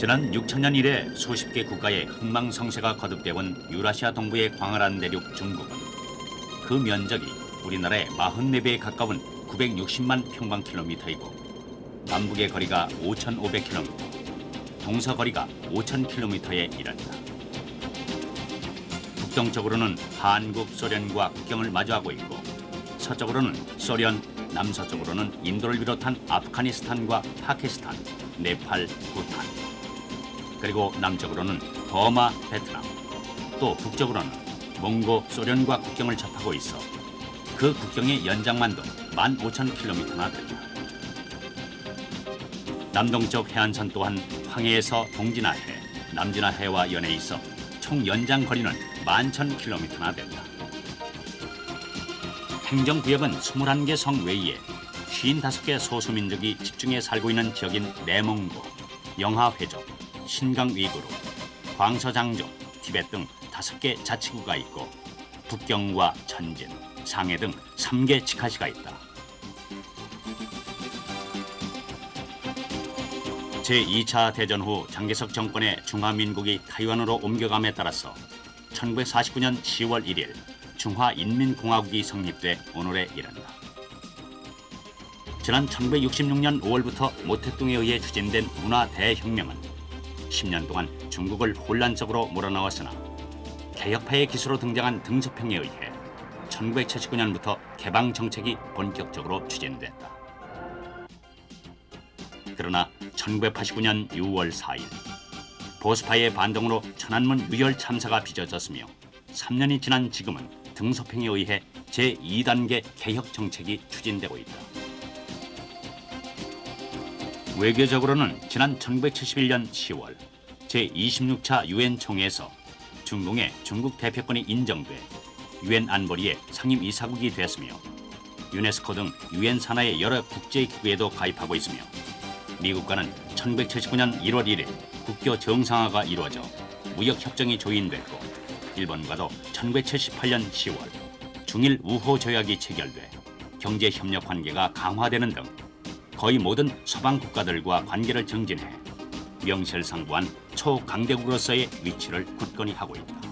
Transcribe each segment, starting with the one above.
지난 6천년 이래 수십 개 국가의 흥망성쇠가 거듭되어 온 유라시아 동부의 광활한 대륙 중국은 그 면적이 우리나라의 44배에 가까운 960만 평방킬로미터이고 남북의 거리가 5,500km, 동서거리가 5,000km에 이른다. 북동쪽으로는 한국, 소련과 국경을 마주하고 있고 서쪽으로는 소련, 남서쪽으로는 인도를 비롯한 아프가니스탄과 파키스탄, 네팔, 부탄, 그리고 남쪽으로는 버마, 베트남, 또 북쪽으로는 몽고, 소련과 국경을 접하고 있어 그 국경의 연장만도 15,000km나 된다. 남동쪽 해안선 또한 황해에서 동진하해, 남진하해와 연해 있어 총 연장 거리는 11,000km나 된다. 행정구역은 21개 성 외에 55개 소수민족이 집중해 살고 있는 지역인 내몽고, 영하회족, 신강위구르, 광서장족, 티벳 등 5개 자치구가 있고 북경과 천진, 상해 등 3개 직하시가 있다. 제2차 대전 후 장개석 정권의 중화민국이 타이완으로 옮겨감에 따라서 1949년 10월 1일 중화인민공화국이 성립돼 오늘에 이른다. 지난 1966년 5월부터 모택동에 의해 추진된 문화대혁명은 10년 동안 중국을 혼란적으로 몰아넣었으나 개혁파의 기수로 등장한 등소평에 의해 1979년부터 개방 정책이 본격적으로 추진됐다. 그러나 1989년 6월 4일 보수파의 반동으로 천안문 유혈 참사가 빚어졌으며 3년이 지난 지금은 등소평에 의해 제2단계 개혁 정책이 추진되고 있다. 외교적으로는 지난 1971년 10월 제26차 유엔 총회에서 중공의 중국 대표권이 인정돼 유엔 안보리의 상임이사국이 되었으며 유네스코 등 유엔 산하의 여러 국제기구에도 가입하고 있으며 미국과는 1979년 1월 1일 국교 정상화가 이루어져 무역협정이 조인됐고 일본과도 1978년 10월 중일 우호 조약이 체결돼 경제협력 관계가 강화되는 등 거의 모든 서방 국가들과 관계를 정진해 명실상부한 초강대국으로서의 위치를 굳건히 하고 있다.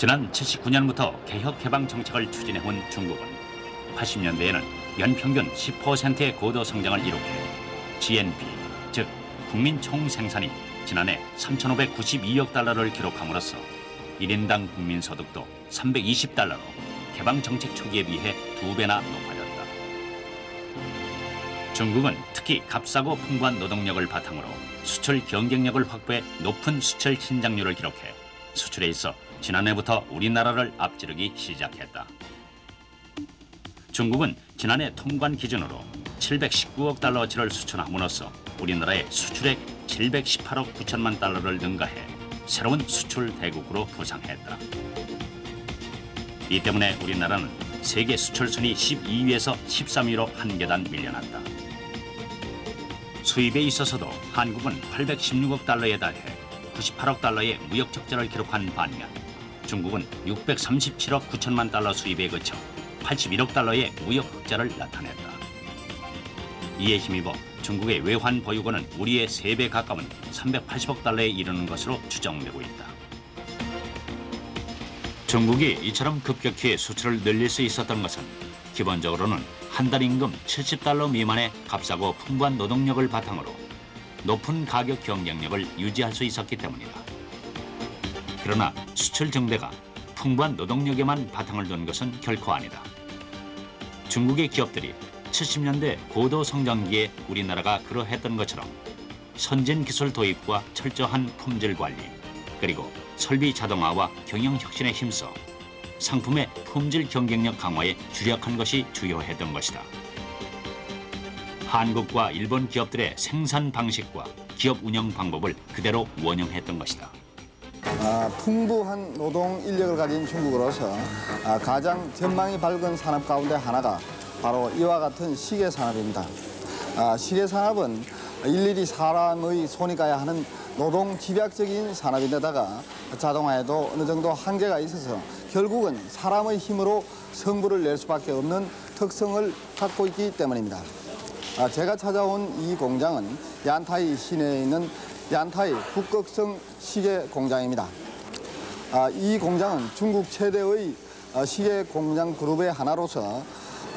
지난 79년부터 개혁 개방 정책을 추진해온 중국은 80년대에는 연평균 10%의 고도 성장을 이룩해 GNP, 즉 국민 총생산이 지난해 3,592억 달러를 기록함으로써 1인당 국민소득도 320달러로 개방 정책 초기에 비해 2배나 높아졌다. 중국은 특히 값싸고 풍부한 노동력을 바탕으로 수출 경쟁력을 확보해 높은 수출 신장률을 기록해 수출에 있어 지난해부터 우리나라를 앞지르기 시작했다. 중국은 지난해 통관 기준으로 719억 달러어치를 수출함으로써 우리나라의 수출액 718억 9천만 달러를 능가해 새로운 수출 대국으로 부상했다. 이 때문에 우리나라는 세계 수출 순위 12위에서 13위로 한 계단 밀려났다. 수입에 있어서도 한국은 816억 달러에 달해 98억 달러의 무역 적자를 기록한 반면 중국은 637억 9천만 달러 수입에 그쳐 81억 달러의 무역 흑자를 나타냈다. 이에 힘입어 중국의 외환 보유고는 우리의 3배 가까운 380억 달러에 이르는 것으로 추정되고 있다. 중국이 이처럼 급격히 수출을 늘릴 수 있었던 것은 기본적으로는 한 달 임금 70달러 미만의 값싸고 풍부한 노동력을 바탕으로 높은 가격 경쟁력을 유지할 수 있었기 때문이다. 그러나 수출 증대가 풍부한 노동력에만 바탕을 둔 것은 결코 아니다. 중국의 기업들이 70년대 고도 성장기에 우리나라가 그러했던 것처럼 선진 기술 도입과 철저한 품질 관리, 그리고 설비 자동화와 경영 혁신에 힘써 상품의 품질 경쟁력 강화에 주력한 것이 주요했던 것이다. 한국과 일본 기업들의 생산 방식과 기업 운영 방법을 그대로 원용했던 것이다. 풍부한 노동 인력을 가진 중국으로서 가장 전망이 밝은 산업 가운데 하나가 바로 이와 같은 시계 산업입니다. 시계 산업은 일일이 사람의 손이 가야 하는 노동 집약적인 산업인데다가 자동화에도 어느 정도 한계가 있어서 결국은 사람의 힘으로 성부를 낼 수밖에 없는 특성을 갖고 있기 때문입니다. 제가 찾아온 이 공장은 얀타이 시내에 있는 얀타이 북극성 시계 공장입니다. 이 공장은 중국 최대의 시계 공장 그룹의 하나로서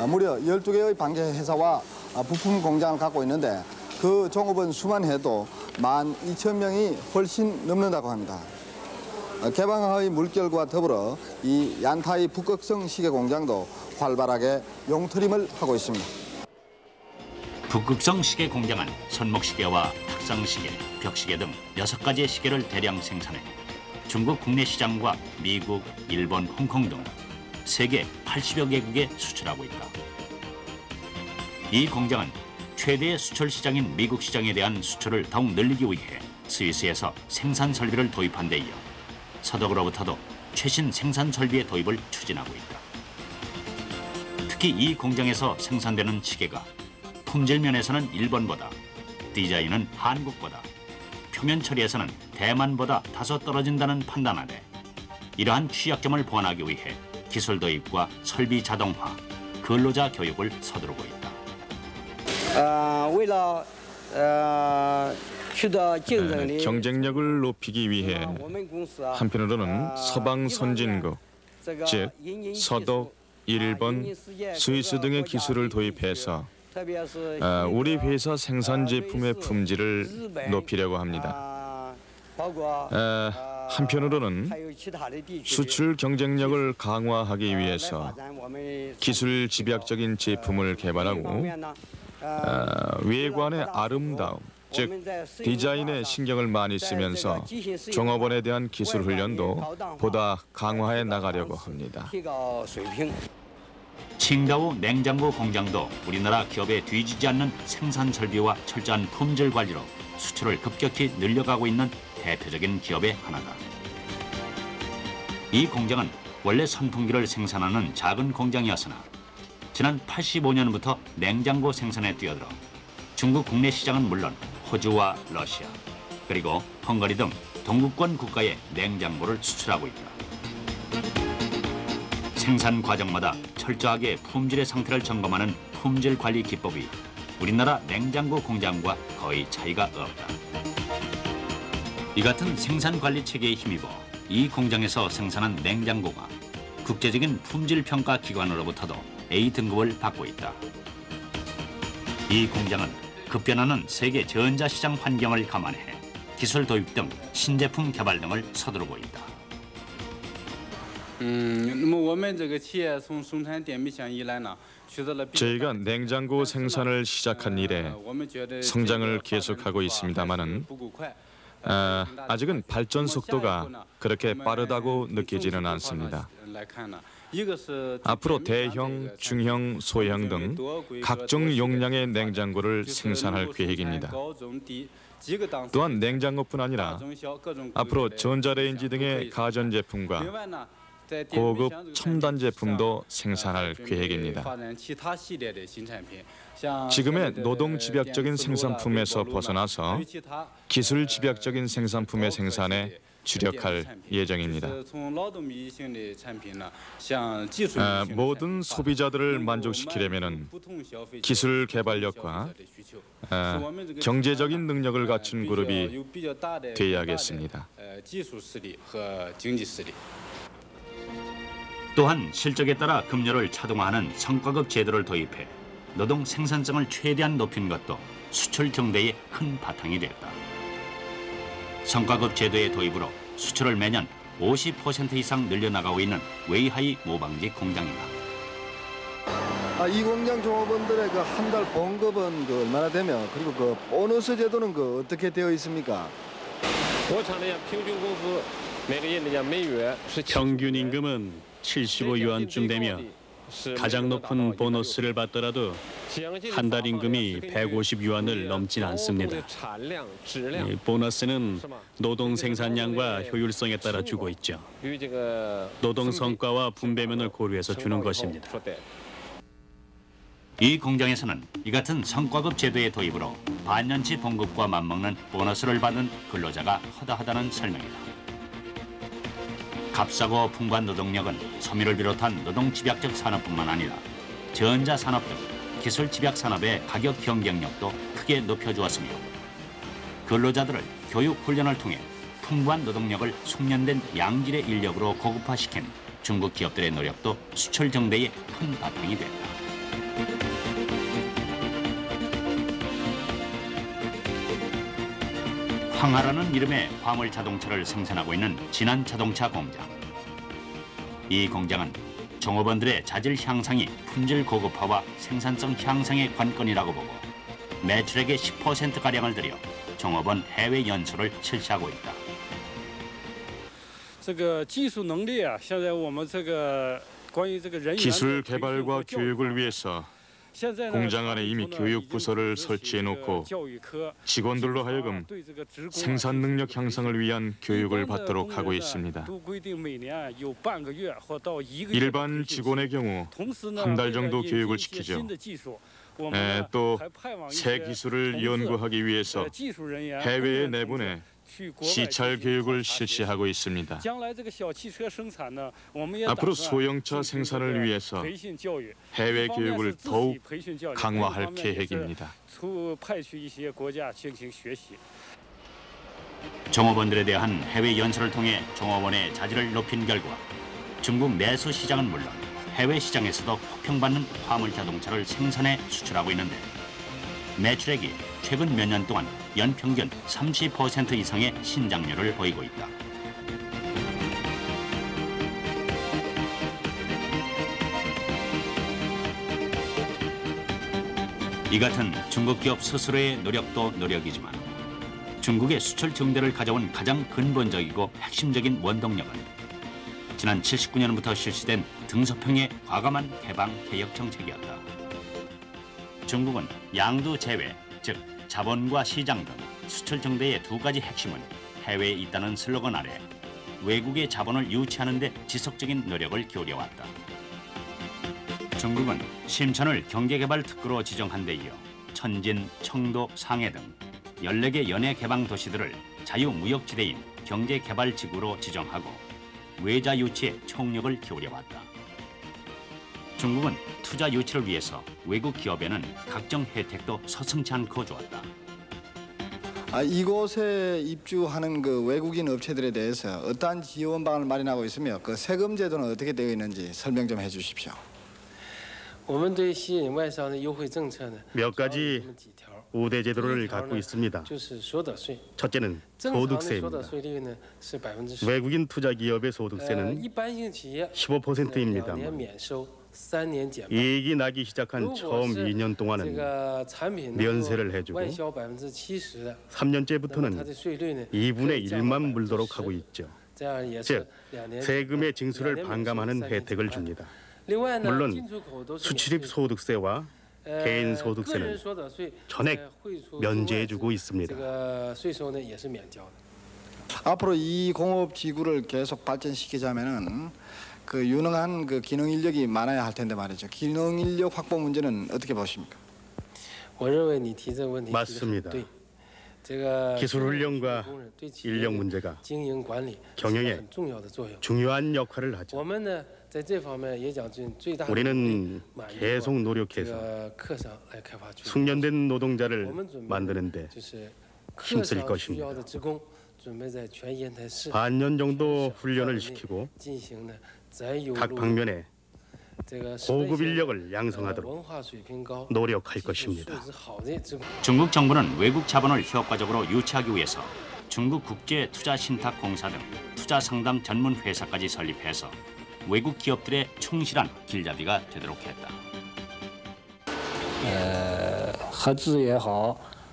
무려 12개의 방제 회사와 부품 공장을 갖고 있는데 그 종업원 수만 해도 12,000명이 훨씬 넘는다고 합니다. 개방의 물결과 더불어 이 얀타이 북극성 시계 공장도 활발하게 용트림을 하고 있습니다. 북극성 시계 공장은 손목시계와 탁상시계, 벽시계 등 6가지의 시계를 대량 생산해 중국 국내 시장과 미국, 일본, 홍콩 등 세계 80여 개국에 수출하고 있다. 이 공장은 최대의 수출 시장인 미국 시장에 대한 수출을 더욱 늘리기 위해 스위스에서 생산 설비를 도입한 데 이어 서독으로부터도 최신 생산 설비의 도입을 추진하고 있다. 특히 이 공장에서 생산되는 시계가 품질 면에서는 일본보다, 디자인은 한국보다, 표면 처리에서는 대만보다 다소 떨어진다는 판단 아래 이러한 취약점을 보완하기 위해 기술 도입과 설비 자동화, 근로자 교육을 서두르고 있다. 경쟁력을 높이기 위해 한편으로는 서방 선진국, 즉 서독, 일본, 스위스 등의 기술을 도입해서 우리 회사 생산 제품의 품질을 높이려고 합니다. 한편으로는 수출 경쟁력을 강화하기 위해서 기술 집약적인 제품을 개발하고 외관의 아름다움, 즉 디자인에 신경을 많이 쓰면서 종업원에 대한 기술 훈련도 보다 강화해 나가려고 합니다. 칭다오 냉장고 공장도 우리나라 기업에 뒤지지 않는 생산 설비와 철저한 품질 관리로 수출을 급격히 늘려가고 있는 대표적인 기업의 하나다. 이 공장은 원래 선풍기를 생산하는 작은 공장이었으나 지난 85년부터 냉장고 생산에 뛰어들어 중국 국내 시장은 물론 호주와 러시아, 그리고 헝가리 등 동구권 국가에 냉장고를 수출하고 있다. 생산 과정마다 철저하게 품질의 상태를 점검하는 품질 관리 기법이 우리나라 냉장고 공장과 거의 차이가 없다. 이 같은 생산 관리 체계에 힘입어 이 공장에서 생산한 냉장고가 국제적인 품질 평가 기관으로부터도 A 등급을 받고 있다. 이 공장은 급변하는 세계 전자시장 환경을 감안해 기술 도입 등 신제품 개발 등을 서두르고 있다. 저희가 냉장고 생산을 시작한 이래 성장을 계속하고 있습니다마는 아직은 발전 속도가 그렇게 빠르다고 느끼지는 않습니다. 앞으로 대형, 중형, 소형 등 각종 용량의 냉장고를 생산할 계획입니다. 또한 냉장고뿐 아니라 앞으로 전자레인지 등의 가전제품과 고급 첨단 제품도 생산할 계획입니다. 지금의 노동 집약적인 생산품에서 벗어나서 기술 집약적인 생산품의 생산에 주력할 예정입니다. 모든 소비자들을 만족시키려면 기술 개발력과 경제적인 능력을 갖춘 그룹이 되어야겠습니다. 또한 실적에 따라 급료를 차등화하는 성과급 제도를 도입해 노동 생산성을 최대한 높인 것도 수출 경대의 큰 바탕이 됐다. 성과급 제도의 도입으로 수출을 매년 50% 이상 늘려나가고 있는 웨이하이 모방지 공장이다. 이 공장 종업원들의 그 한 달 봉급은 그 얼마나 되며 그리고 그 보너스 제도는 그 어떻게 되어 있습니까? 평균 임금은 75유안쯤 되며 가장 높은 보너스를 받더라도 한 달 임금이 150유안을 넘진 않습니다. 이 보너스는 노동 생산량과 효율성에 따라 주고 있죠. 노동 성과와 분배면을 고려해서 주는 것입니다. 이 공장에서는 이 같은 성과급 제도의 도입으로 반년치 봉급과 맞먹는 보너스를 받는 근로자가 허다하다는 설명이다. 값싸고 풍부한 노동력은 섬유를 비롯한 노동 집약적 산업뿐만 아니라 전자산업 등 기술 집약 산업의 가격 경쟁력도 크게 높여주었으며 근로자들을 교육 훈련을 통해 풍부한 노동력을 숙련된 양질의 인력으로 고급화시킨 중국 기업들의 노력도 수출 정대에 큰 바탕이 됐다. 황하라는 이름의 화물 자동차를 생산하고 있는 진안자동차 공장. 이 공장은 종업원들의 자질 향상이 품질 고급화와 생산성 향상의 관건이라고 보고 매출액의 10%가량을 들여 종업원 해외 연수를 실시하고 있다. 기술 개발과 교육을 위해서 공장 안에 이미 교육부서를 설치해놓고 직원들로 하여금 생산 능력 향상을 위한 교육을 받도록 하고 있습니다. 일반 직원의 경우 한 달 정도 교육을 시키죠. 또 새 기술을 연구하기 위해서 해외에 내보내 시찰 교육을 실시하고 있습니다. 앞으로 소형차 생산을 위해서 해외 교육을 더욱 강화할 계획입니다. 종업원들에 대한 해외 연수를 통해 종업원의 자질을 높인 결과 중국 내수 시장은 물론 해외 시장에서도 호평받는 화물 자동차를 생산해 수출하고 있는데 매출액이 최근 몇 년 동안 연평균 30% 이상의 신장률을 보이고 있다. 이 같은 중국 기업 스스로의 노력도 노력이지만 중국의 수출 증대를 가져온 가장 근본적이고 핵심적인 원동력은 지난 79년부터 실시된 등소평의 과감한 개방 개혁 정책이었다. 중국은 양두 제외, 즉 자본과 시장 등 수출 증대의 두 가지 핵심은 해외에 있다는 슬로건 아래 외국의 자본을 유치하는 데 지속적인 노력을 기울여왔다. 중국은 심천을 경제개발 특구로 지정한 데 이어 천진, 청도, 상해 등 14개 연해 개방 도시들을 자유무역지대인 경제개발지구로 지정하고 외자 유치에 총력을 기울여왔다. 중국은 투자 유치를 위해서 외국 기업에는 각종 혜택도 서슴지 않고 주었다. 이곳에 입주하는 그 외국인 업체들에 대해서 어떠한 지원 방안을 마련하고 있으며 그 세금 제도는 어떻게 되어 있는지 설명 좀 해주십시오. 몇 가지 우대 제도를 갖고 있습니다. 첫째는 소득세입니다. 외국인 투자 기업의 소득세는 15%입니다. 이익이 나기 시작한 처음 2년 동안은 면세를 해주고 3년째부터는 2분의 1만 물도록 하고 있죠. 즉, 세금의 징수를 반감하는 혜택을 줍니다. 물론 수출입 소득세와 개인 소득세는 전액 면제해주고 있습니다. 앞으로 이 공업 지구를 계속 발전시키자면은 그 유능한 그 기능 인력이 많아야 할 텐데 말이죠. 기능 인력 확보 문제는 어떻게 보십니까? 맞습니다. 기술 훈련과 인력 문제가 경영에 중요한 역할을 하죠. 우리는 계속 노력해서 숙련된 노동자를 만드는 데 힘쓸 것입니다. 반년 정도 훈련을 시키고 각 방면에 고급 인력을 양성하도록 노력할 것입니다. 중국 정부는 외국 자본을 효과적으로 유치하기 위해서 중국 국제투자신탁공사 등 투자상담 전문 회사까지 설립해서 외국 기업들의 충실한 길잡이가 되도록 했다.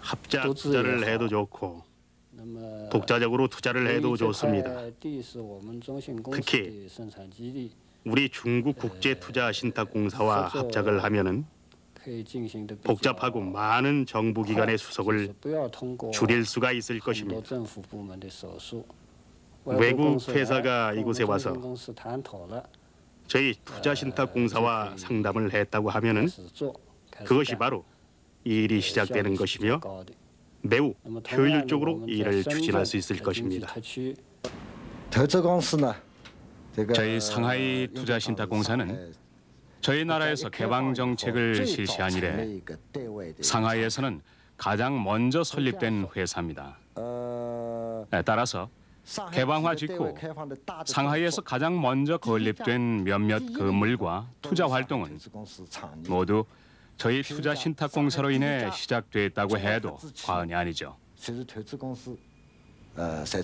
합작 투자를 해도 좋고 독자적으로 투자를 해도 좋습니다. 특히 우리 중국 국제투자신탁공사와 합작을 하면은 복잡하고 많은 정부기관의 수속을 줄일 수가 있을 것입니다. 외국 회사가 이곳에 와서 저희 투자신탁공사와 상담을 했다고 하면은 그것이 바로 이 일이 시작되는 것이며 매우 효율적으로 일을 추진할 수 있을 것입니다. 저희 상하이 투자신탁공사는 저희 나라에서 개방 정책을 실시한 이래 상하이에서는 가장 먼저 설립된 회사입니다. 따라서 개방화 직후 상하이에서 가장 먼저 건립된 몇몇 건물과 투자 활동은 모두 저희 투자신탁공사로 인해 시작됐다고 해도 과언이 아니죠.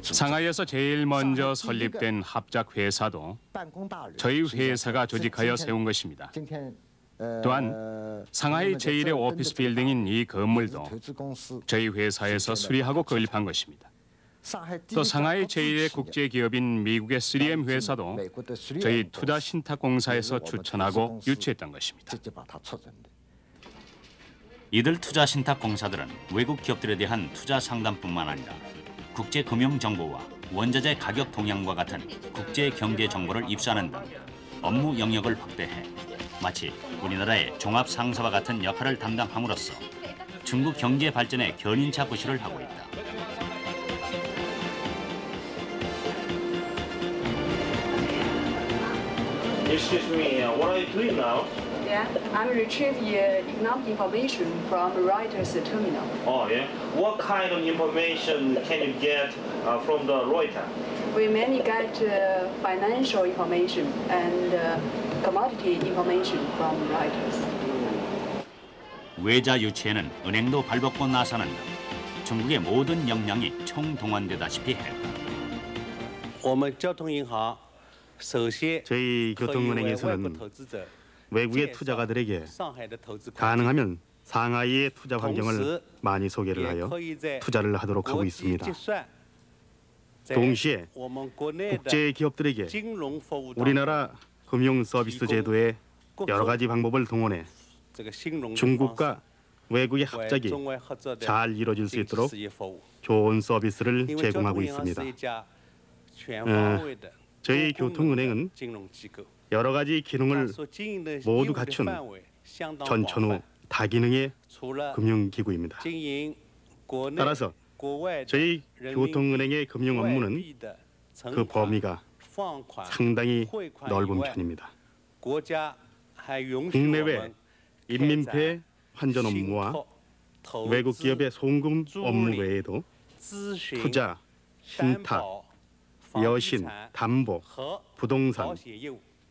상하이에서 제일 먼저 설립된 합작 회사도 저희 회사가 조직하여 세운 것입니다. 또한 상하이 제1의 오피스 빌딩인 이 건물도 저희 회사에서 수리하고 건립한 것입니다. 또 상하이 제1의 국제기업인 미국의 3M 회사도 저희 투자신탁공사에서 추천하고 유치했던 것입니다. 이들 투자신탁공사들은 외국 기업들에 대한 투자 상담뿐만 아니라 국제금융정보와 원자재 가격 동향과 같은 국제경제 정보를 입수하는 등 업무 영역을 확대해 마치 우리나라의 종합상사와 같은 역할을 담당함으로써 중국 경제 발전에 견인차 부실을 하고 있다. Excuse me, what are you doing now? Yeah, I'm retrieving economic information from Reuters terminal. Oh, yeah. What kind of information can you get from the Reuters? We mainly get financial information and commodity information from Reuters. 외자 유치에는 은행도 발벗고 나서는 등 중국의 모든 역량이 총동원되다시피 했다. 저희 교통은행에서는 외국의 투자가들에게 가능하면 상하이의 투자 환경을 많이 소개를 하여 투자를 하도록 하고 있습니다. 동시에 국제 기업들에게 우리나라 금융 서비스 제도의 여러 가지 방법을 동원해 중국과 외국의 합작이 잘 이루어질 수 있도록 좋은 서비스를 제공하고 있습니다. 저희 교통은행은 여러 가지 기능을 모두 갖춘 전천후 다기능의 금융기구입니다. 따라서 저희 교통은행의 금융 업무는 그 범위가 상당히 넓은 편입니다. 국내외 인민폐 환전 업무와 외국 기업의 송금 업무 외에도 투자, 신탁, 여신, 담보, 부동산,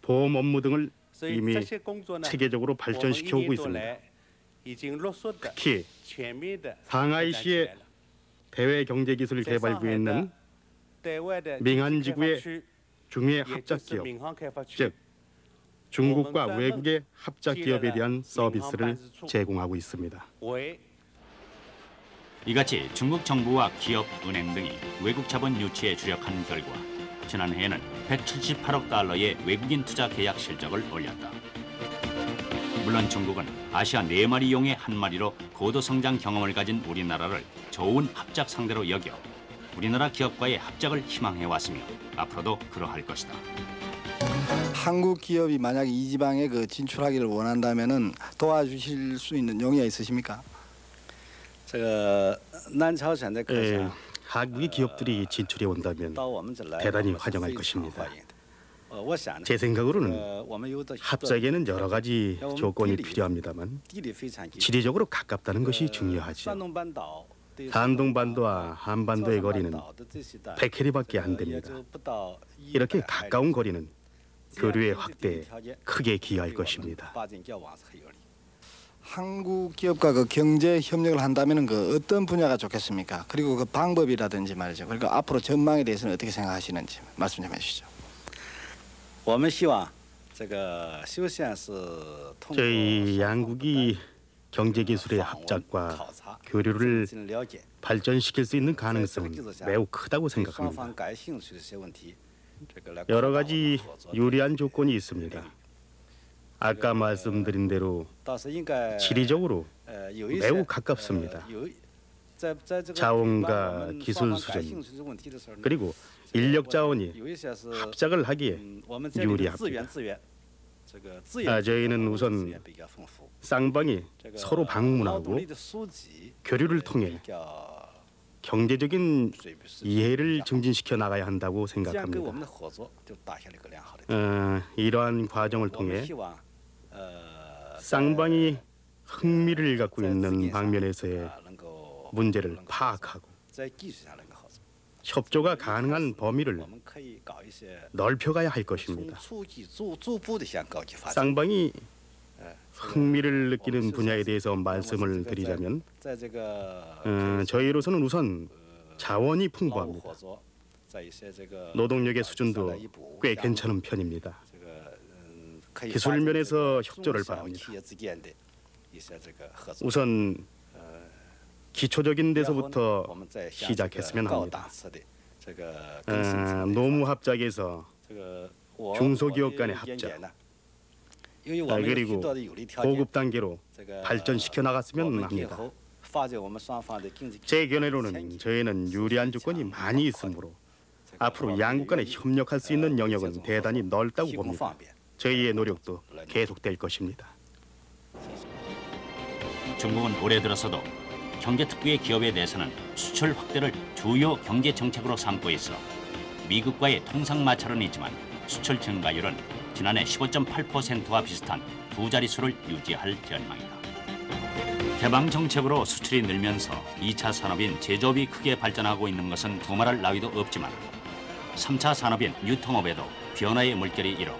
보험 업무 등을 이미 체계적으로 발전시켜 오고 있습니다. 특히 상하이시의 대외경제기술개발부에 있는 밍한지구의 중외 합작기업, 즉 중국과 외국의 합작기업에 대한 서비스를 제공하고 있습니다. 이같이 중국 정부와 기업, 은행 등이 외국 자본 유치에 주력한 결과 지난해에는 178억 달러의 외국인 투자 계약 실적을 올렸다. 물론 중국은 아시아 4마리 용의 한 마리로 고도 성장 경험을 가진 우리나라를 좋은 합작 상대로 여겨 우리나라 기업과의 합작을 희망해왔으며 앞으로도 그러할 것이다. 한국 기업이 만약 이 지방에 진출하기를 원한다면은 도와주실 수 있는 용의가 있으십니까? 한국의 기업들이 진출해 온다면 대단히 환영할 것입니다. 제 생각으로는 합작에는 여러 가지 조건이 필요합니다만 지리적으로 가깝다는 것이 중요하죠. 산동반도와 한반도의 거리는 100캐리밖에 안 됩니다. 이렇게 가까운 거리는 교류의 확대에 크게 기여할 것입니다. 한국 기업과 경제 협력을 한다면 어떤 분야가 좋겠습니까? 그리고 방법이라든지 말이죠. 그리고 앞으로 전망에 대해서는 어떻게 생각하시는지 말씀 좀 해주시죠. 저희 양국이 경제기술의 합작과 교류를 발전시킬 수 있는 가능성은 매우 크다고 생각합니다. 여러 가지 유리한 조건이 있습니다. 아까 말씀드린 대로 지리적으로 매우 가깝습니다. 자원과 기술 수준 그리고 인력 자원이 합작을 하기에 유리합니다. 저희는 우선 쌍방이 서로 방문하고 교류를 통해 경제적인 이해를 증진시켜 나가야 한다고 생각합니다. 이러한 과정을 통해 쌍방이 흥미를 갖고 있는 방면에서의 문제를 파악하고 협조가 가능한 범위를 넓혀가야 할 것입니다. 쌍방이 흥미를 느끼는 분야에 대해서 말씀을 드리자면 저희로서는 우선 자원이 풍부합니다. 노동력의 수준도 꽤 괜찮은 편입니다. 기술 면에서 협조를 바랍니다. 우선 기초적인 데서부터 시작했으면 합니다. 노무 합작에서 중소기업 간의 합작, 그리고 고급 단계로 발전시켜 나갔으면 합니다. 제 견해로는 저희는 유리한 조건이 많이 있으므로 앞으로 양국 간에 협력할 수 있는 영역은 대단히 넓다고 봅니다. 저희의 노력도 계속될 것입니다. 중국은 올해 들어서도 경제특구의 기업에 대해서는 수출 확대를 주요 경제 정책으로 삼고 있어 미국과의 통상 마찰은 있지만 수출 증가율은 지난해 15.8%와 비슷한 두 자릿수를 유지할 전망이다. 개방 정책으로 수출이 늘면서 2차 산업인 제조업이 크게 발전하고 있는 것은 두말할 나위도 없지만 3차 산업인 유통업에도 변화의 물결이 일어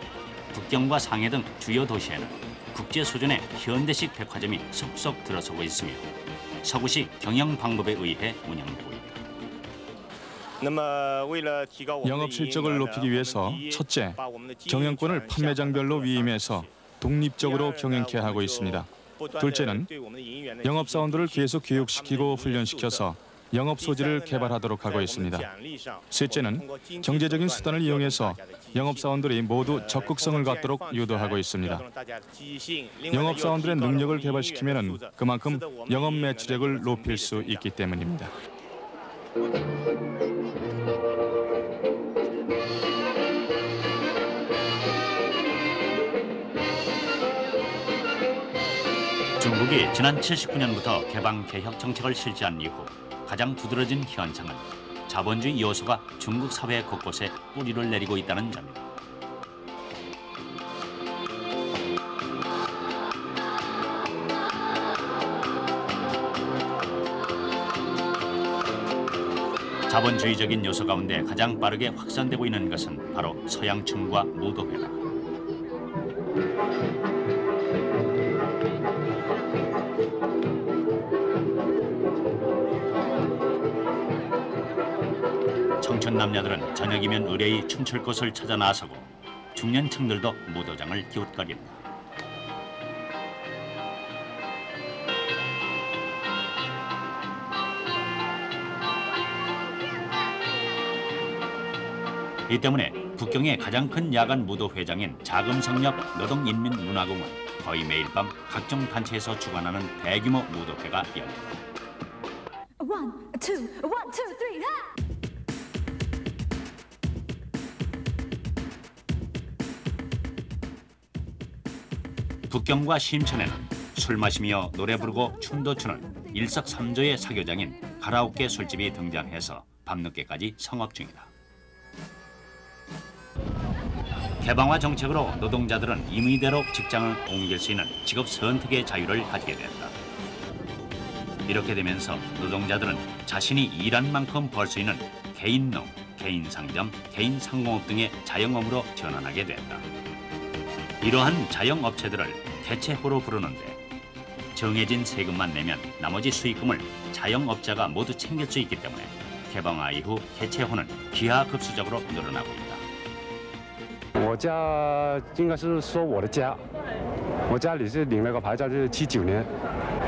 북경과 상해 등 주요 도시에는 국제 수준의 현대식 백화점이 속속 들어서고 있으며 서구식 경영 방법에 의해 운영되고 있다. 영업 실적을 높이기 위해서 첫째, 경영권을 판매장별로 위임해서 독립적으로 경영케 하고 있습니다. 둘째는 영업사원들을 계속 교육시키고 훈련시켜서 영업 소질을 개발하도록 하고 있습니다. 셋째는 경제적인 수단을 이용해서 영업사원들이 모두 적극성을 갖도록 유도하고 있습니다. 영업사원들의 능력을 개발시키면 그만큼 영업 매출액을 높일 수 있기 때문입니다. 중국이 지난 79년부터 개방 개혁 정책을 실시한 이후 가장 두드러진 현상은 자본주의 요소가 중국 사회 곳곳에 뿌리를 내리고 있다는 점이다. 자본주의적인 요소 가운데 가장 빠르게 확산되고 있는 것은 바로 서양층과 무도회다. 청춘 남녀들은 저녁이면 의뢰히 춤출 곳을 찾아 나서고 중년층들도 무도장을 기웃거린다. 이 때문에 북경의 가장 큰 야간 무도 회장인 자금성역 노동인민문화공은 거의 매일 밤 각종 단체에서 주관하는 대규모 무도회가 열린다. 1, 2, 1, 2, 3, 북경과 심천에는 술 마시며 노래 부르고 춤도 추는 일석삼조의 사교장인 가라오케 술집이 등장해서 밤늦게까지 성업 중이다. 개방화 정책으로 노동자들은 임의대로 직장을 옮길 수 있는 직업 선택의 자유를 가지게 된다. 이렇게 되면서 노동자들은 자신이 일한 만큼 벌 수 있는 개인농, 개인상점, 개인상공업 등의 자영업으로 전환하게 된다. 이러한 자영업체들을 개체호로 부르는데 정해진 세금만 내면 나머지 수익금을 자영업자가 모두 챙길 수 있기 때문에 개방화 이후 개체호는 기하급수적으로 늘어나고 있다. 我家应该是说我的家，我家里是领了个牌照，就是79年。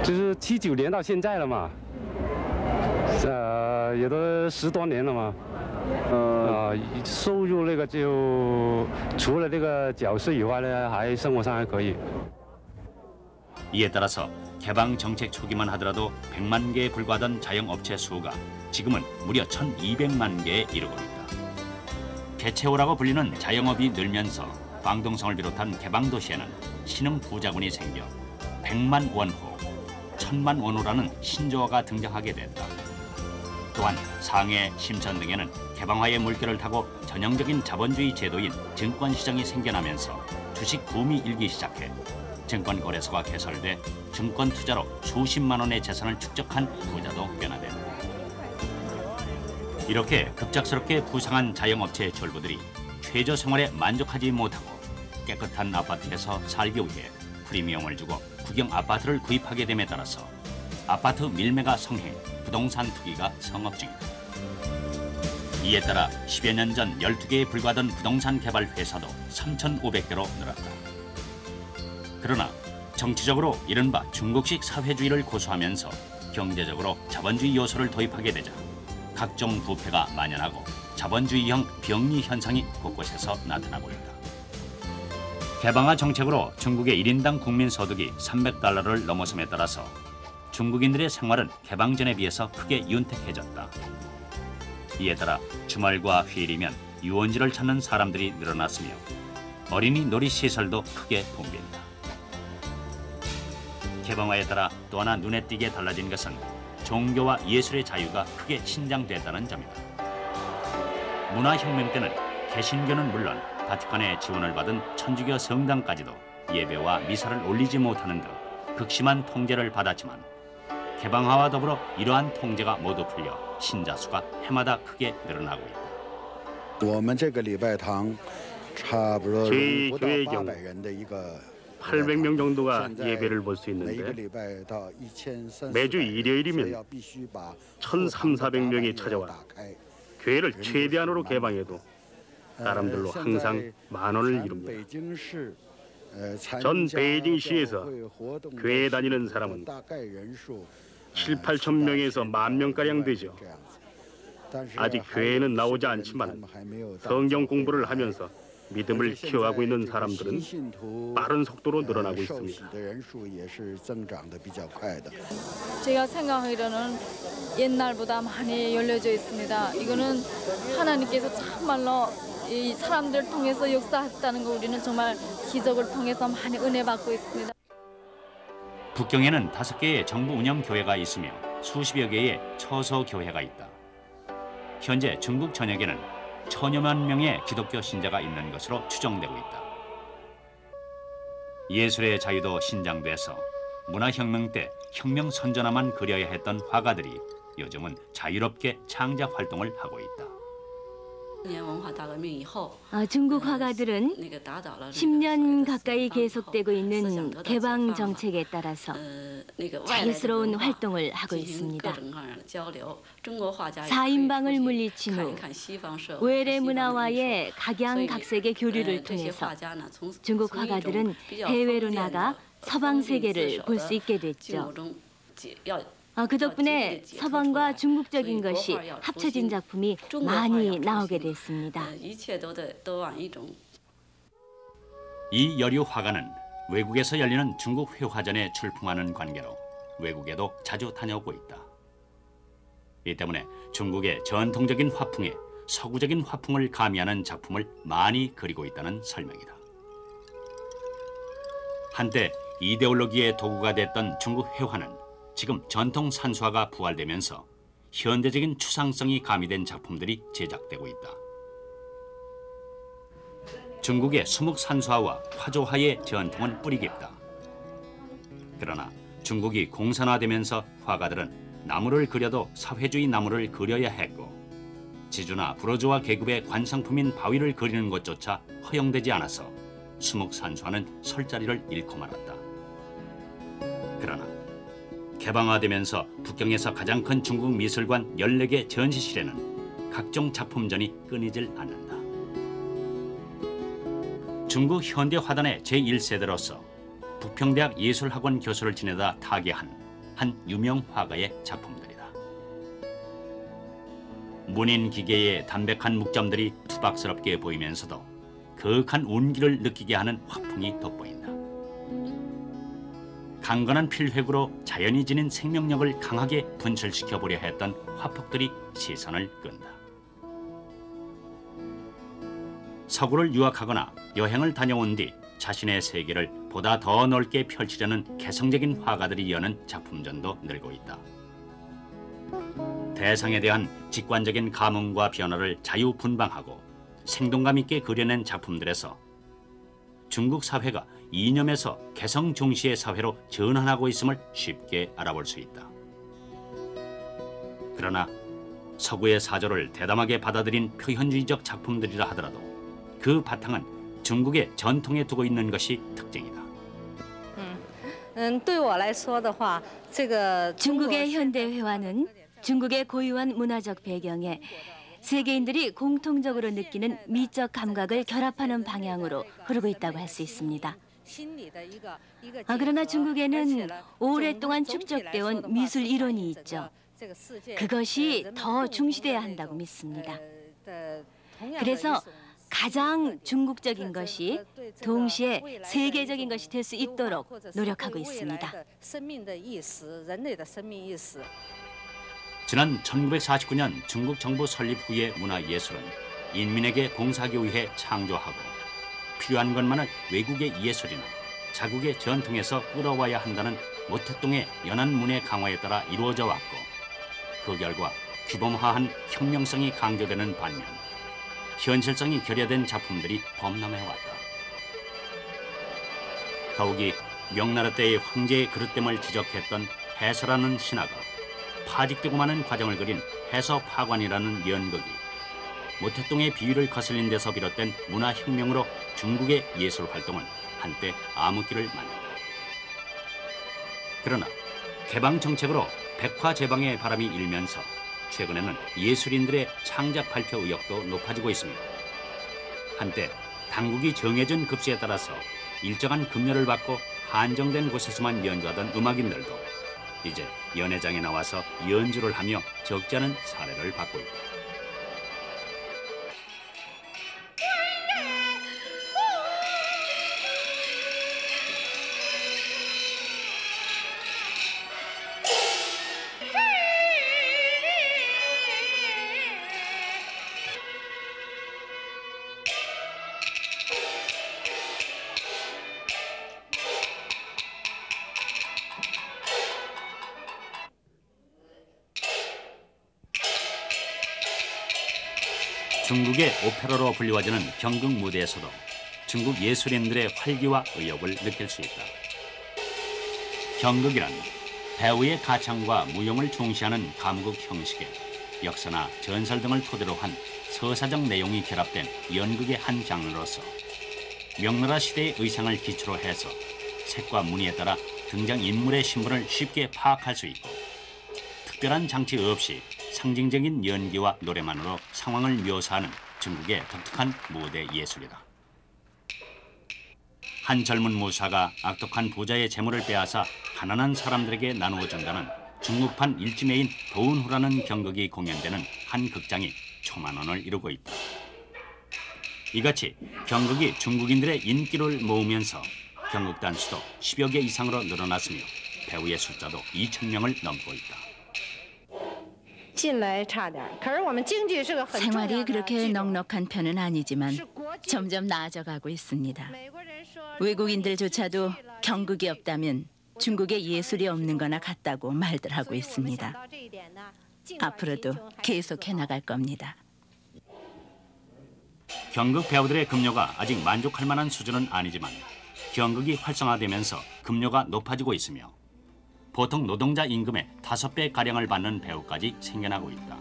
就是79年到现在了嘛，也都10多年了嘛。收入那个就除了这个缴税以外呢，还生活上还可以。 이에 따라서 개방 정책 초기만 하더라도 100만 개에 불과하던 자영업체 수가 지금은 무려 1,200만 개에 이르고 있다. 개체호라고 불리는 자영업이 늘면서 광동성을 비롯한 개방도시에는 신흥 부자군이 생겨 100만 원호, 1000만 원호라는 신조어가 등장하게 됐다. 또한 상해, 심천 등에는 개방화의 물결을 타고 전형적인 자본주의 제도인 증권시장이 생겨나면서 주식 붐이 일기 시작해 증권거래소가 개설돼 증권 투자로 수십만 원의 재산을 축적한 부자도 변화된다. 이렇게 급작스럽게 부상한 자영업체의 졸부들이 최저 생활에 만족하지 못하고 깨끗한 아파트에서 살기 위해 프리미엄을 주고 국영 아파트를 구입하게 됨에 따라서 아파트 밀매가 성행, 부동산 투기가 성업 중이다. 이에 따라 10여 년 전 12개에 불과하던 부동산 개발 회사도 3,500개로 늘었다. 그러나 정치적으로 이른바 중국식 사회주의를 고수하면서 경제적으로 자본주의 요소를 도입하게 되자 각종 부패가 만연하고 자본주의형 병리 현상이 곳곳에서 나타나고 있다. 개방화 정책으로 중국의 1인당 국민 소득이 $300를 넘어섬에 따라서 중국인들의 생활은 개방 전에 비해서 크게 윤택해졌다. 이에 따라 주말과 휴일이면 유원지를 찾는 사람들이 늘어났으며 어린이 놀이시설도 크게 붐빈다. 개방화에 따라 또 하나 눈에 띄게 달라진 것은 종교와 예술의 자유가 크게 신장됐다는 점이다. 문화혁명 때는 개신교는 물론 바티칸의 지원을 받은 천주교 성당까지도 예배와 미사를 올리지 못하는 등 극심한 통제를 받았지만 개방화와 더불어 이러한 통제가 모두 풀려 신자 수가 해마다 크게 늘어나고 있다. 저희 교회의 경우 800명 정도가 예배를 볼 수 있는데 매주 일요일이면 1,300~400명이 찾아와 교회를 최대한으로 개방해도 사람들로 항상 10,000원을 이룹니다. 전 베이징시에서 교회에 다니는 사람은 7~8천 명에서 10,000명가량 되죠. 아직 교회에는 나오지 않지만 성경 공부를 하면서 믿음을 키워가고 있는 사람들은 빠른 속도로 늘어나고 있습니다. 제가 생각하기로는 옛날보다 많이 열려져 있습니다. 이거는 하나님께서 참말로 이 사람들을 통해서 역사했다는 거 우리는 정말 기적을 통해서 많이 은혜 받고 있습니다. 북경에는 5개의 정부 운영 교회가 있으며 수십여 개의 처소 교회가 있다. 현재 중국 전역에는 1,000여만 명의 기독교 신자가 있는 것으로 추정되고 있다. 예술의 자유도 신장돼서 문화혁명 때 혁명 선전화만 그려야 했던 화가들이 요즘은 자유롭게 창작 활동을 하고 있다. 중국 화가들은 10년 가까이 계속되고 있는 개방 정책에 따라서 자유스러운 활동을 하고 있습니다. 사인방을 물리친 후 외래 문화와의 각양각색의 교류를 통해서 중국 화가들은 해외로 나가 서방 세계를 볼 수 있게 됐죠. 그 덕분에 서방과 중국적인 것이 합쳐진 작품이 많이 나오게 됐습니다. 이 여류 화가는 외국에서 열리는 중국 회화전에 출품하는 관계로 외국에도 자주 다녀오고 있다. 이 때문에 중국의 전통적인 화풍에 서구적인 화풍을 가미하는 작품을 많이 그리고 있다는 설명이다. 한때 이데올로기의 도구가 됐던 중국 회화는 지금 전통 산수화가 부활되면서 현대적인 추상성이 가미된 작품들이 제작되고 있다. 중국의 수묵 산수화와 화조화의 전통은 뿌리 깊다. 그러나 중국이 공산화되면서 화가들은 나무를 그려도 사회주의 나무를 그려야 했고 지주나 부르주아 계급의 관상품인 바위를 그리는 것조차 허용되지 않아서 수묵 산수화는 설 자리를 잃고 말았다. 그러나 개방화되면서 북경에서 가장 큰 중국 미술관 14개 전시실에는 각종 작품전이 끊이질 않는다. 중국 현대화단의 제1세대로서 북평대학 예술학원 교수를 지내다 타계한 한 유명 화가의 작품들이다. 문인 기계의 담백한 묵점들이 투박스럽게 보이면서도 거룩한 온기를 느끼게 하는 화풍이 돋보인다. 강건한 필획으로 자연이 지닌 생명력을 강하게 분출시켜 보려 했던 화폭들이 시선을 끈다. 서구를 유학하거나 여행을 다녀온 뒤 자신의 세계를 보다 더 넓게 펼치려는 개성적인 화가들이 여는 작품전도 늘고 있다. 대상에 대한 직관적인 감흥과 변화를 자유분방하고 생동감 있게 그려낸 작품들에서 중국 사회가 이념에서 개성 중시의 사회로 전환하고 있음을 쉽게 알아볼 수 있다. 그러나 서구의 사조를 대담하게 받아들인 표현주의적 작품들이라 하더라도 그 바탕은 중국의 전통에 두고 있는 것이 특징이다. 중국의 현대회화는 중국의 고유한 문화적 배경에 세계인들이 공통적으로 느끼는 미적 감각을 결합하는 방향으로 흐르고 있다고 할 수 있습니다. 그러나 중국에는 오랫동안 축적되어 온 미술 이론이 있죠. 그것이 더 중시돼야 한다고 믿습니다. 그래서 가장 중국적인 것이 동시에 세계적인 것이 될 수 있도록 노력하고 있습니다. 지난 1949년 중국 정부 설립 후의 문화예술은 인민에게 봉사하기 위해 창조하고 필요한 것만을 외국의 예술이나 자국의 전통에서 끌어와야 한다는 모택동의 연한 문의 강화에 따라 이루어져 왔고 그 결과 규범화한 혁명성이 강조되는 반면 현실성이 결여된 작품들이 범람해왔다. 더욱이 명나라 때의 황제의 그릇됨을 지적했던 해서라는 신화가 파직되고 마는 과정을 그린 해서파관이라는 연극이 모택동의 비위를 거슬린 데서 비롯된 문화혁명으로 중국의 예술 활동은 한때 암흑기를 만났다. 그러나 개방 정책으로 백화 제방의 바람이 일면서 최근에는 예술인들의 창작 발표 의욕도 높아지고 있으며 한때 당국이 정해준 급수에 따라서 일정한 급료를 받고 한정된 곳에서만 연주하던 음악인들도 이제 연회장에 나와서 연주를 하며 적지 않은 사례를 받고 있다. 중국의 오페라로 불리워지는 경극 무대에서도 중국 예술인들의 활기와 의욕을 느낄 수 있다. 경극이란 배우의 가창과 무용을 중시하는 가무극 형식의 역사나 전설 등을 토대로 한 서사적 내용이 결합된 연극의 한 장르로서 명나라 시대의 의상을 기초로 해서 색과 무늬에 따라 등장인물의 신분을 쉽게 파악할 수 있고 특별한 장치 없이 상징적인 연기와 노래만으로 상황을 묘사하는 중국의 독특한 무대 예술이다. 한 젊은 무사가 악독한 부자의 재물을 빼앗아 가난한 사람들에게 나누어 준다는 중국판 일지매인 도운후라는 경극이 공연되는 한 극장이 초만원을 이루고 있다. 이같이 경극이 중국인들의 인기를 모으면서 경극단 수도 10여 개 이상으로 늘어났으며 배우의 숫자도 2,000명을 넘고 있다. 생활이 그렇게 넉넉한 편은 아니지만 점점 나아져가고 있습니다. 외국인들조차도 경극이 없다면 중국에 예술이 없는 거나 같다고 말들 하고 있습니다. 앞으로도 계속해 나갈 겁니다. 경극 배우들의 급료가 아직 만족할 만한 수준은 아니지만 경극이 활성화되면서 급료가 높아지고 있으며 보통 노동자 임금의 5배가량을 받는 배우까지 생겨나고 있다.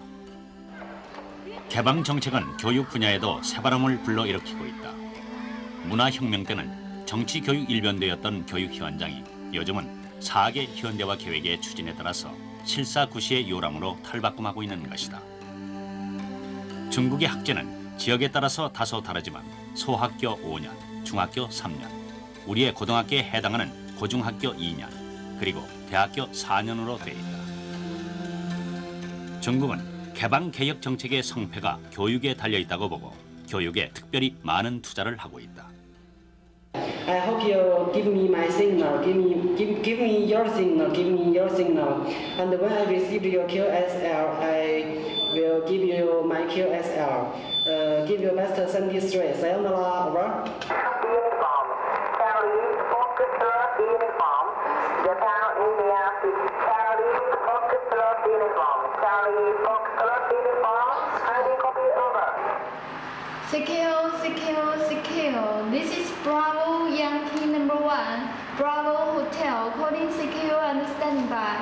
개방 정책은 교육 분야에도 새바람을 불러일으키고 있다. 문화혁명 때는 정치교육 일변도였던 교육 현장이 요즘은 4개 현대화 계획의 추진에 따라서 실사구시의 요람으로 탈바꿈하고 있는 것이다. 중국의 학제는 지역에 따라서 다소 다르지만 소학교 5년, 중학교 3년, 우리의 고등학교에 해당하는 고중학교 2년, 그리고 대학교 4년으로 돼 있다. 중국은 개방 개혁 정책의 성패가 교육에 달려 있다고 보고 교육에 특별히 많은 투자를 하고 있다. I hope you give me my signal. Give me your signal. Give me your signal. And when I receive your QSL, I will give you my QSL. Give you best 73. Sayonara. Over. Uniform. Charlie, Foxtrot uniform. Japan, India, Charlie, Foxtrot uniform. Charlie, Foxtrot uniform. Hiding copy over. CKO. This is Bravo Yankee #1. Bravo Hotel. Calling CKO and standing by.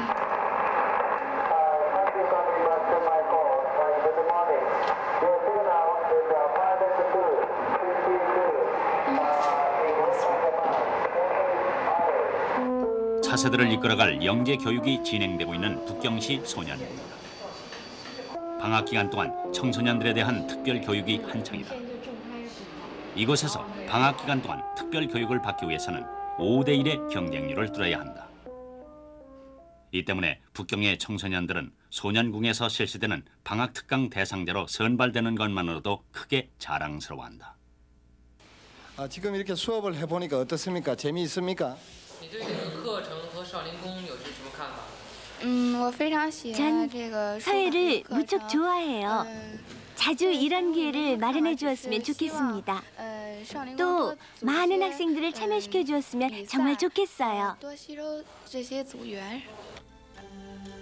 Thank you very much for my call. Good morning. Your signal is 522. 차세대를 이끌어갈 영재 교육이 진행되고 있는 북경시 소년입니다. 방학 기간 동안 청소년들에 대한 특별 교육이 한창이다. 이곳에서 방학 기간 동안 특별 교육을 받기 위해서는 5대 1의 경쟁률을 뚫어야 한다. 이 때문에 북경의 청소년들은 소년궁에서 실시되는 방학 특강 대상자로 선발되는 것만으로도 크게 자랑스러워한다. 지금 이렇게 수업을 해보니까 어떻습니까? 재미있습니까? 전 사회를 무척 좋아해요. 자주 이런 기회를 마련해 주었으면 좋겠습니다. 또 많은 학생들을 참여시켜 주었으면 정말 좋겠어요.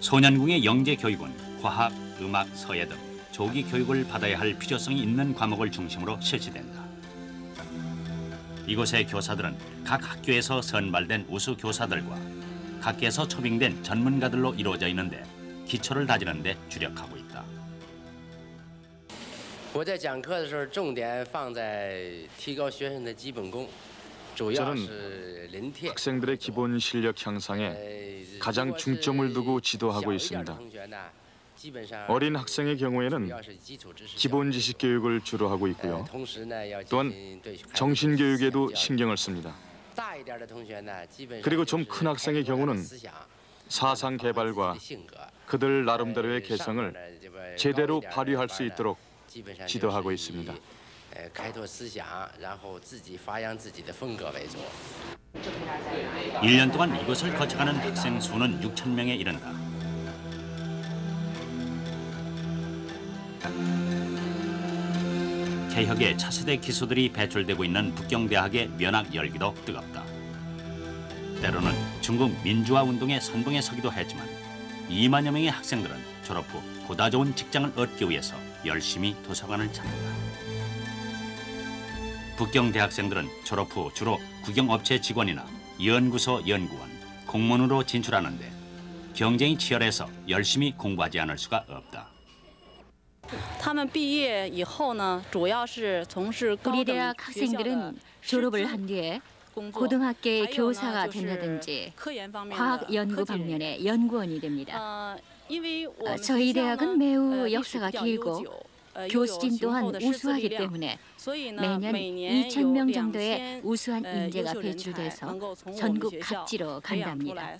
소년궁의 영재 교육은 과학, 음악, 서예 등 조기 교육을 받아야 할 필요성이 있는 과목을 중심으로 실시된다. 이곳의 교사들은 각 학교에서 선발된 우수 교사들과 각계에서 초빙된 전문가들로 이루어져 있는데 기초를 다지는 데 주력하고 있다. 我在讲课的时候，重点放在提高学生的基本功，主要是临帖。 학생들의 기본 실력 향상에 가장 중점을 두고 지도하고 있습니다. 어린 학생의 경우에는 기본 지식 교육을 주로 하고 있고요. 또한 정신 교육에도 신경을 씁니다. 그리고 좀 큰 학생의 경우는 사상 개발과 그들 나름대로의 개성을 제대로 발휘할 수 있도록 지도하고 있습니다. 1년 동안 이곳을 거쳐가는 학생 수는 6,000명에 이른다. 개혁의 차세대 기수들이 배출되고 있는 북경대학의 면학 열기도 뜨겁다. 때로는 중국 민주화 운동의 선봉에 서기도 했지만 2만여 명의 학생들은 졸업 후 보다 좋은 직장을 얻기 위해서 열심히 도서관을 찾는다. 북경 대학생들은 졸업 후 주로 국영업체 직원이나 연구소 연구원, 공무원으로 진출하는데 경쟁이 치열해서 열심히 공부하지 않을 수가 없다. 우리 대학 학생들은 졸업을 한 뒤에 고등학교의 교사가 된다든지 과학 연구 방면의 연구원이 됩니다. 저희 대학은 매우 역사가 길고 교수진 또한 우수하기 때문에 매년 2,000명 정도의 우수한 인재가 배출돼서 전국 각지로 간답니다.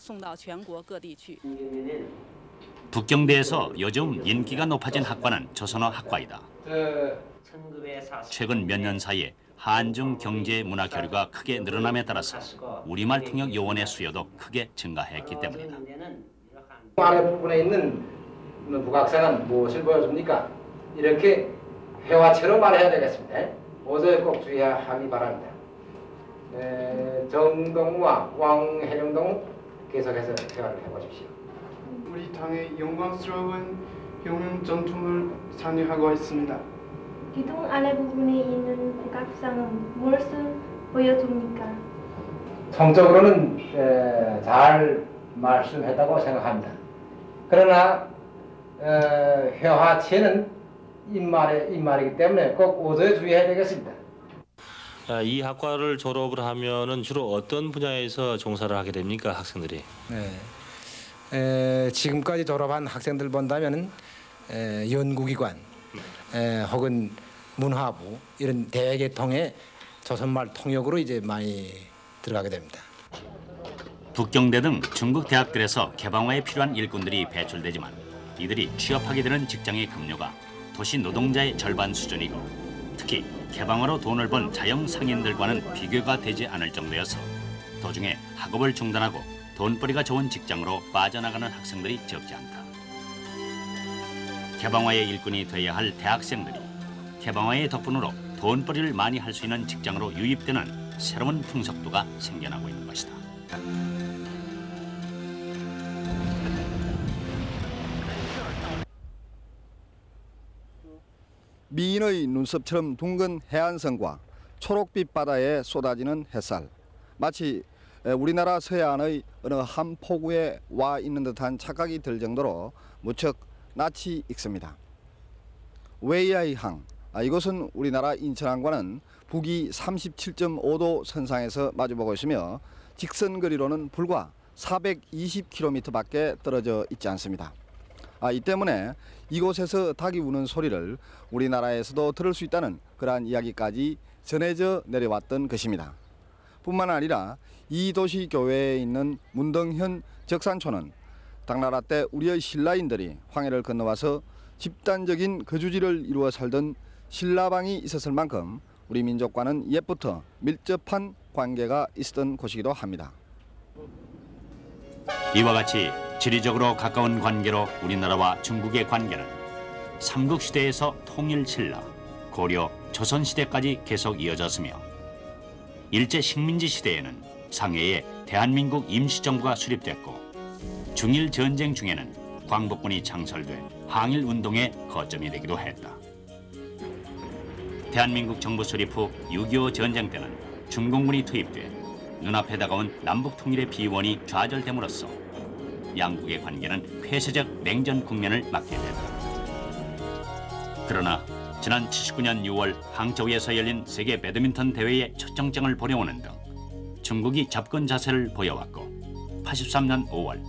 북경대에서 요즘 인기가 높아진 학과는 조선어 학과이다. 최근 몇 년 사이에 한중 경제 문화 교류가 크게 늘어남에 따라서 우리말 통역 요원의 수요도 크게 증가했기 때문이다. 아래부분에 있는 북학생은 무엇을 보여줍니까? 이렇게 회화체로 말해야 되겠습니다. 오늘 꼭 주의하기 바랍니다. 정동우와 왕해룡동 계속해서 대화를 해보십시오. 우리 당의 영광스러운 영웅 전통을 상영하고 있습니다. 기둥 아래 부분에 있는 북학생은 무엇을 보여줍니까? 성적으로는 잘 말씀했다고 생각합니다. 그러나 회화체는 입말이기 때문에 꼭 오도에 주의해야 되겠습니다. 이 학과를 졸업을 하면은 주로 어떤 분야에서 종사를 하게 됩니까, 학생들이? 네, 지금까지 졸업한 학생들 본다면은 연구기관 혹은 문화부 이런 대계통의 조선말 통역으로 이제 많이 들어가게 됩니다. 북경대 등 중국 대학들에서 개방화에 필요한 일꾼들이 배출되지만 이들이 취업하게 되는 직장의 급료가 도시 노동자의 절반 수준이고 특히 개방화로 돈을 번 자영 상인들과는 비교가 되지 않을 정도여서 도중에 학업을 중단하고 돈벌이가 좋은 직장으로 빠져나가는 학생들이 적지 않다. 개방화의 일꾼이 되어야 할 대학생들이 개방화의 덕분으로 돈벌이를 많이 할 수 있는 직장으로 유입되는 새로운 풍속도가 생겨나고 있는 것이다. 미인의 눈썹처럼 둥근 해안선과 초록빛 바다에 쏟아지는 햇살, 마치 우리나라 서해안의 어느 한 포구에 와 있는 듯한 착각이 들 정도로 무척 낯이 익습니다. 웨이아이항, 이곳은 우리나라 인천항과는 북위 37.5도 선상에서 마주보고 있으며 직선 거리로는 불과 420km밖에 떨어져 있지 않습니다. 이 때문에 이곳에서 닭이 우는 소리를 우리나라에서도 들을 수 있다는 그러한 이야기까지 전해져 내려왔던 것입니다. 뿐만 아니라 이 도시 교외에 있는 문덕현 적산촌은 당나라 때 우리의 신라인들이 황해를 건너와서 집단적인 거주지를 이루어 살던 신라방이 있었을 만큼 우리 민족과는 옛부터 밀접한 관계가 있었던 곳이기도 합니다. 이와 같이 지리적으로 가까운 관계로 우리나라와 중국의 관계는 삼국시대에서 통일신라, 고려, 조선시대까지 계속 이어졌으며 일제 식민지 시대에는 상해에 대한민국 임시정부가 수립됐고 중일 전쟁 중에는 광복군이 창설돼 항일운동의 거점이 되기도 했다. 대한민국 정부 수립 후 6.25 전쟁 때는 중공군이 투입돼 눈앞에 다가온 남북 통일의 비원이 좌절됨으로써 양국의 관계는 폐쇄적 냉전 국면을 맞게 됐다. 그러나 지난 79년 6월 항저우에서 열린 세계 배드민턴 대회에 초청장을 보내오는 등 중국이 접근 자세를 보여왔고 83년 5월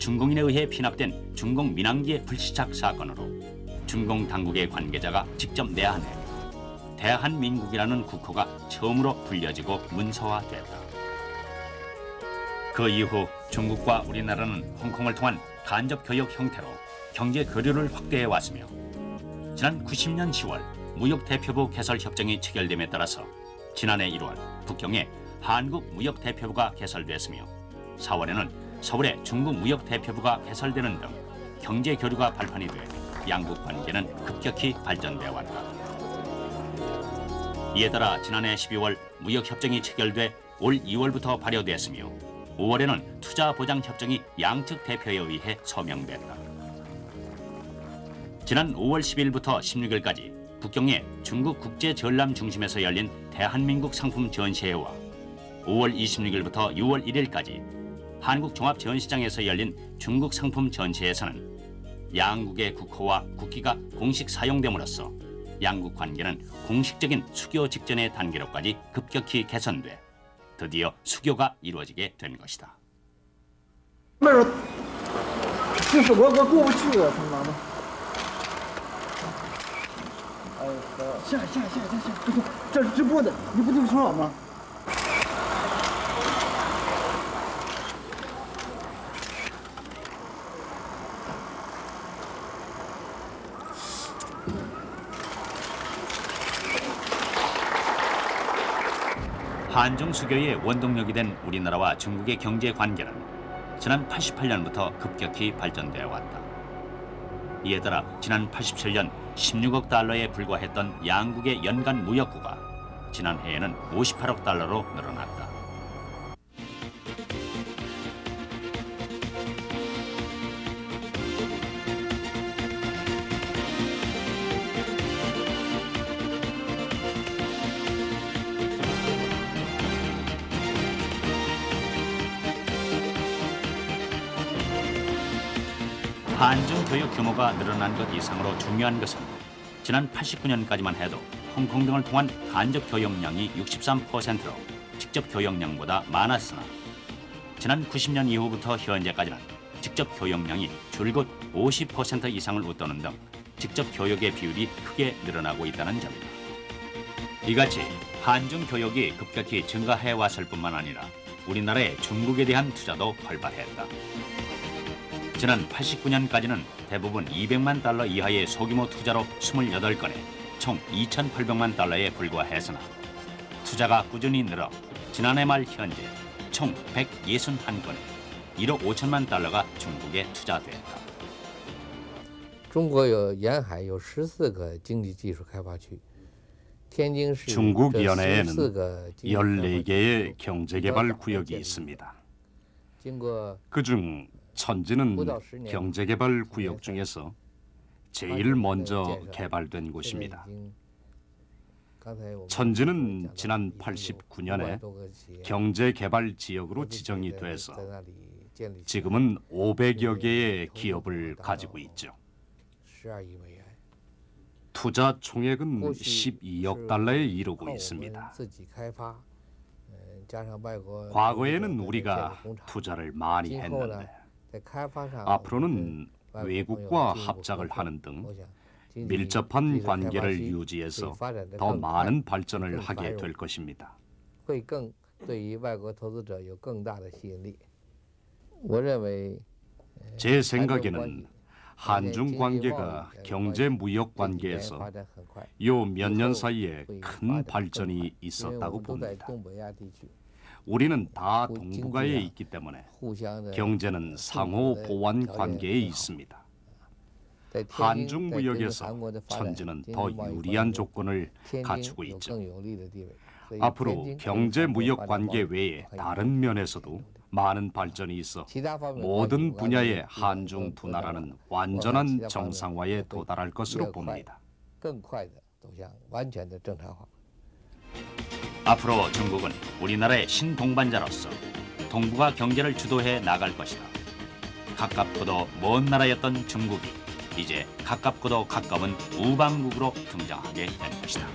중공인에 의해 피납된 중공 민항기의 불시착 사건으로 중공 당국의 관계자가 직접 내한해 대한민국이라는 국호가 처음으로 불려지고 문서화됐다. 그 이후 중국과 우리나라는 홍콩을 통한 간접 교역 형태로 경제 교류를 확대해 왔으며 지난 90년 10월 무역대표부 개설협정이 체결됨에 따라서 지난해 1월 북경에 한국무역대표부가 개설됐으며 4월에는 서울에 중국무역대표부가 개설되는 등 경제 교류가 발판이 돼 양국 관계는 급격히 발전되어 왔다. 이에 따라 지난해 12월 무역협정이 체결돼 올 2월부터 발효됐으며 5월에는 투자보장협정이 양측 대표에 의해 서명됐다. 지난 5월 10일부터 16일까지 북경의 중국 국제전람 중심에서 열린 대한민국 상품 전시회와 5월 26일부터 6월 1일까지 한국종합전시장에서 열린 중국 상품 전시회에서는 양국의 국호와 국기가 공식 사용됨으로써 양국 관계는 공식적인 수교 직전의 단계로까지 급격히 개선돼 드디어 수교가 이루어지게 된 것이다. 这是我过不去了，他妈的！哎，下，这是直播的，你不听说了吗？ 한중 수교의 원동력이 된 우리나라와 중국의 경제 관계는 지난 88년부터 급격히 발전되어 왔다. 이에 따라 지난 87년 16억 달러에 불과했던 양국의 연간 무역구가 지난해에는 58억 달러로 늘어났다. 한중 교역 규모가 늘어난 것 이상으로 중요한 것은 지난 89년까지만 해도 홍콩 등을 통한 간접 교역량이 63%로 직접 교역량보다 많았으나 지난 90년 이후부터 현재까지는 직접 교역량이 줄곧 50% 이상을 웃도는 등 직접 교역의 비율이 크게 늘어나고 있다는 점이다. 이같이 한중 교역이 급격히 증가해 왔을 뿐만 아니라 우리나라의 중국에 대한 투자도 활발했다. 지난 89년까지는 대부분 200만 달러 이하의 소규모 투자로 28건에 총 2,800만 달러에 불과했으나 투자가 꾸준히 늘어 지난해 말 현재 총 161건에 1억 5천만 달러가 중국에 투자됐다. 中国有沿海有14个经济技术开发区。 중국 연해에는 14개의 경제개발 구역이 있습니다. 그중 천지는 경제개발 구역 중에서 제일 먼저 개발된 곳입니다. 천지는 지난 89년에 경제개발 지역으로 지정이 돼서 지금은 500여 개의 기업을 가지고 있죠. 투자 총액은 12억 달러에 이르고 있습니다. 과거에는 우리가 투자를 많이 했는데 앞으로는 외국과 합작을 하는 등 밀접한 관계를 유지해서 더 많은 발전을 하게 될 것입니다. 제 생각에는 한중 관계가 경제 무역 관계에서 요 몇 년 사이에 큰 발전이 있었다고 봅니다. 우리는 다 동북아에 있기 때문에 경제는 상호 보완 관계에 있습니다. 한중 무역에서 천지는 더 유리한 조건을 갖추고 있죠. 앞으로 경제 무역 관계 외에 다른 면에서도 많은 발전이 있어 모든 분야의 한중 두 나라는 완전한 정상화에 도달할 것으로 봅니다. 앞으로 중국은 우리나라의 신동반자로서 동북아 경제를 주도해 나갈 것이다. 가깝고도 먼 나라였던 중국이 이제 가깝고도 가까운 우방국으로 등장하게 된 것이다.